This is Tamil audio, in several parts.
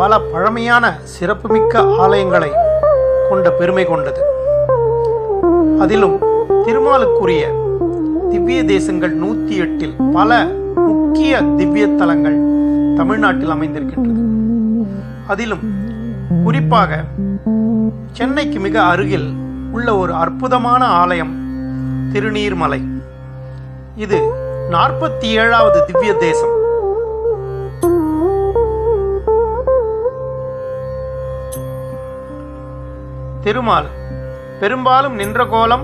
பல பழமையான சிறப்புமிக்க ஆலயங்களை கொண்ட பெருமை கொண்டது. அதிலும் திருமாலுக்குரிய திவ்ய தேசங்கள் 108 பல முக்கிய திவ்ய தலங்கள் தமிழ்நாட்டில் அமைந்திருக்கின்றது. அதிலும் குறிப்பாக சென்னைக்கு மிக அருகில் உள்ள ஒரு அற்புதமான ஆலயம் திருநீர்மலை. இது 47வது திவ்ய தேசம். திருமால் பெரும்பாலும் நின்ற கோலம்,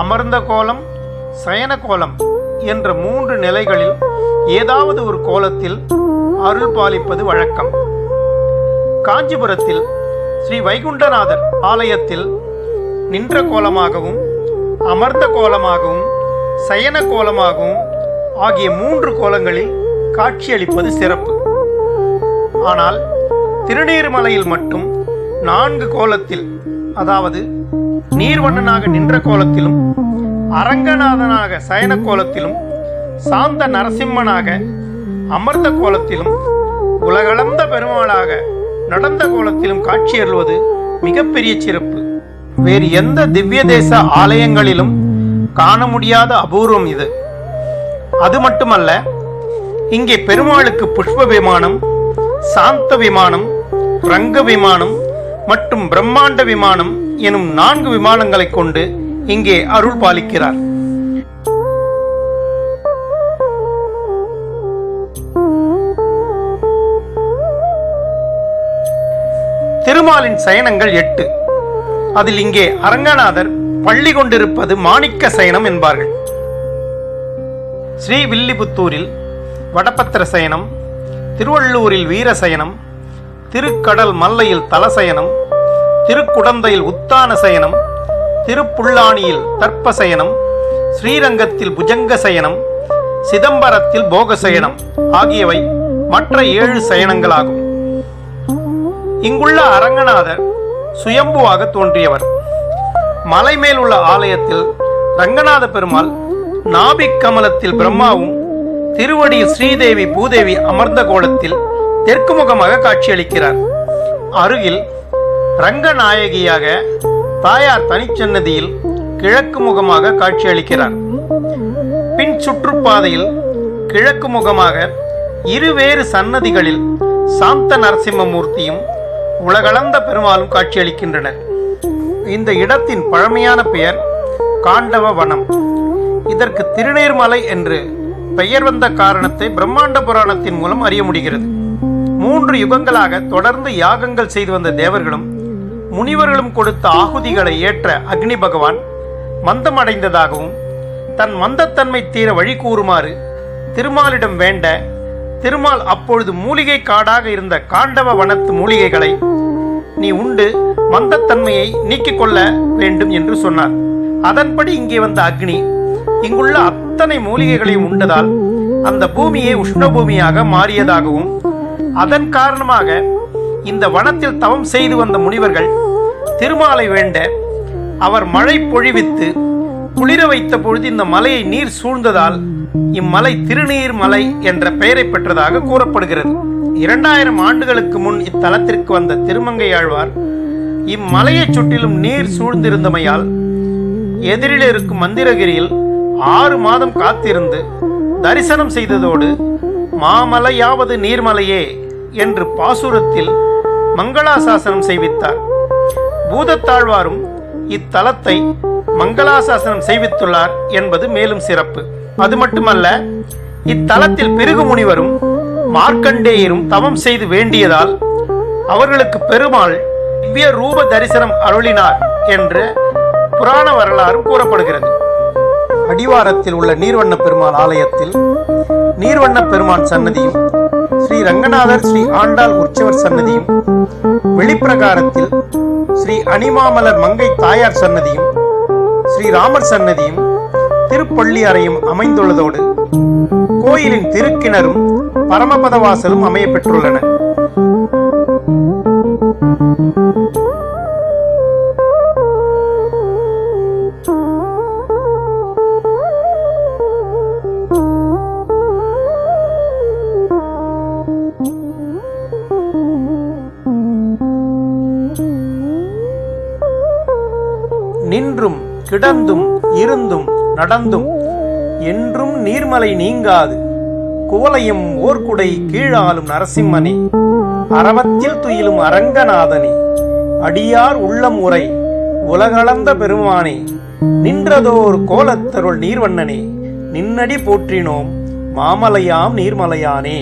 அமர்ந்த கோலம், சயன கோலம் என்ற 3 நிலைகளில் ஏதாவது ஒரு கோலத்தில் அருள் பாலிப்பது வழக்கம். காஞ்சிபுரத்தில் ஸ்ரீ வைகுண்டநாதர் ஆலயத்தில் நின்ற கோலமாகவும், அமர்ந்த கோலமாகவும், சயன கோலமாகவும் ஆகிய 3 கோலங்களில் காட்சியளிப்பது சிறப்பு. ஆனால் திருநீர்மலையில் மட்டும் 4 கோலத்தில், அதாவது நீர்வண்ணனாக நின்ற கோலத்திலும், அரங்கநாதனாக சயன கோலத்திலும், சாந்த நரசிம்மனாக அமர்ந்த கோலத்திலும், உலகளந்த பெருமாளாக நடந்த கோலத்திலும் காட்சியருள்வது மிகப்பெரிய சிறப்பு. வேறு எந்த திவ்ய தேச ஆலயங்களிலும் காண முடியாத அபூர்வம் இது. அது மட்டுமல்ல, இங்கே பெருமாளுக்கு புஷ்ப விமானம், சாந்த விமானம், ரங்க விமானம் மற்றும் பிரம்மாண்ட விமானம் எனும் 4 விமானங்களை கொண்டு இங்கே அருள் பாலிக்கிறார். திருமாலின் சயனங்கள் 8. அதில் இங்கே அரங்கநாதர் பள்ளி கொண்டிருப்பது மாணிக்க சயனம் என்பார்கள். ஸ்ரீவில்லிபுத்தூரில் வடபத்திர சயனம், திருவள்ளூரில் வீரசயனம், திருக்கடல் மல்லையில் தலசயனம், திருக்குடந்தையில் உத்தான சயனம், திருப்புல்லானியில் தர்ப்பசயனம், ஸ்ரீரங்கத்தில் புஜங்க சயனம், சிதம்பரத்தில் போகசயனம் ஆகியவை மற்ற 7 சயனங்களாகும். இங்குள்ள அரங்கநாதர் சுயம்புவாக தோன்றியவர். மலை மேல் உள்ள ஆலயத்தில் ரங்கநாத பெருமாள் நாபிக் கமலத்தில் பிரம்மாவும், திருவடியில் ஸ்ரீதேவி பூதேவி அமர்ந்த கோலத்தில் தெற்கு முகமாக காட்சியளிக்கிறார். அருகில் ரங்கநாயகியாக தாயார் தனிச்சன்னதியில் கிழக்கு முகமாக காட்சியளிக்கிறார். பின் சுற்றுப்பாதையில் கிழக்கு முகமாக இருவேறு சன்னதிகளில் சாந்த நரசிம்மமூர்த்தியும் உலகளந்த பெருமாளும் காட்சியளிக்கின்றனர். இந்த இடத்தின் பழமையான பெயர் காண்டவ வனம். இதற்கு திருநீர்மலை என்று பெயர் வந்த காரணத்தை பிரம்மாண்ட புராணத்தின் மூலம் அறிய முடிகிறது. 3 யுகங்களாக தொடர்ந்து யாகங்கள் செய்து வந்த தேவர்களும் முனிவர்களும் கொடுத்த ஆகுதிகளை ஏற்ற அக்னி பகவான் மந்தமடைந்ததாகவும், தன் மந்தத்தன்மை தீர வழி கூறுமாறு திருமாலிடம் வேண்ட, திருமால் அப்பொழுது மூலிகை காடாக இருந்த காண்டவ வனத்து மூலிகைகளை நீ உண்டு மந்தத்தன்மையை நீக்கிக் கொள்ள வேண்டும் என்று சொன்னார். அதன்படி இங்கே வந்த அக்னி இங்குள்ள அத்தனை மூலிகைகளையும் உண்டதால் அந்த பூமியை உஷ்ண பூமியாக மாறியதாகவும், அதன் காரணமாக இந்த வனத்தில் தவம் செய்து வந்த முனிவர்கள் திருமாலை வேண்ட அவர் மழை பொழிவித்து குளிர வைத்த பொழுது இந்த மலையை நீர் சூழ்ந்ததால் இம்மலை திருநீர் மலை என்ற பெயரை பெற்றதாக கூறப்படுகிறது. 2000 ஆண்டுகளுக்கு முன் இத்தலத்திற்கு வந்த திருமங்கையாழ்வார் இம்மலையை சுற்றிலும் நீர் சூழ்ந்திருந்தமையால் எதிரில் இருக்கும் மந்திரகிரியில் 6 மாதம் காத்திருந்து தரிசனம் செய்ததோடு மாமலையாவது நீர்மலையே என்று பாசுரத்தில் மங்களாசாசனம் செய்வித்தார். பூதத்தாழ்வாரும் இத்தலத்தை மங்களாசாசனம் செய்வித்துள்ளார் என்பது மேலும் சிறப்பு. அது மட்டுமல்ல, இத்தலத்தில் பிருகு முனிவரும் மார்க்கண்டேயரும் தவம் செய்து வேண்டியதால் அவர்களுக்கு பெருமாள் திவ்ய ரூப தரிசனம் அருளினார் என்ற புராண வரலாறும் கூறப்படுகிறது. அடிவாரத்தில் உள்ள நீர்வண்ண பெருமாள் ஆலயத்தில் நீர்வண்ண பெருமான் சன்னதியும், ஸ்ரீ ரங்கநாதர் ஸ்ரீ ஆண்டாள் உற்சவர் சன்னதியும், வெளிப்பிரகாரத்தில் ஸ்ரீ அணிமாமலர் மங்கை தாயார் சன்னதியும், ஸ்ரீராமர் சன்னதியும், திருப்பள்ளி அறையும் அமைந்துள்ளதோடு கோயிலின் திருக்கிணறும் பரமபதவாசலும் அமைய பெற்றுள்ளன. நின்றும் கிடந்தும் இருந்தும் நடந்தும் என்றும் நீர்மலை நீங்காது குவளையும் ஓர்குடை கீழாலும் நரசிம்மனே, அரவத்தில் துயிலும் அரங்கநாதனே, அடியார் உள்ளம் உரை உலகளந்த பெருமானே, நின்றதோர் கோலத்தருள் நீர்வண்ணனே, நின்னடி போற்றினோம் மாமலையாம் நீர்மலையானே.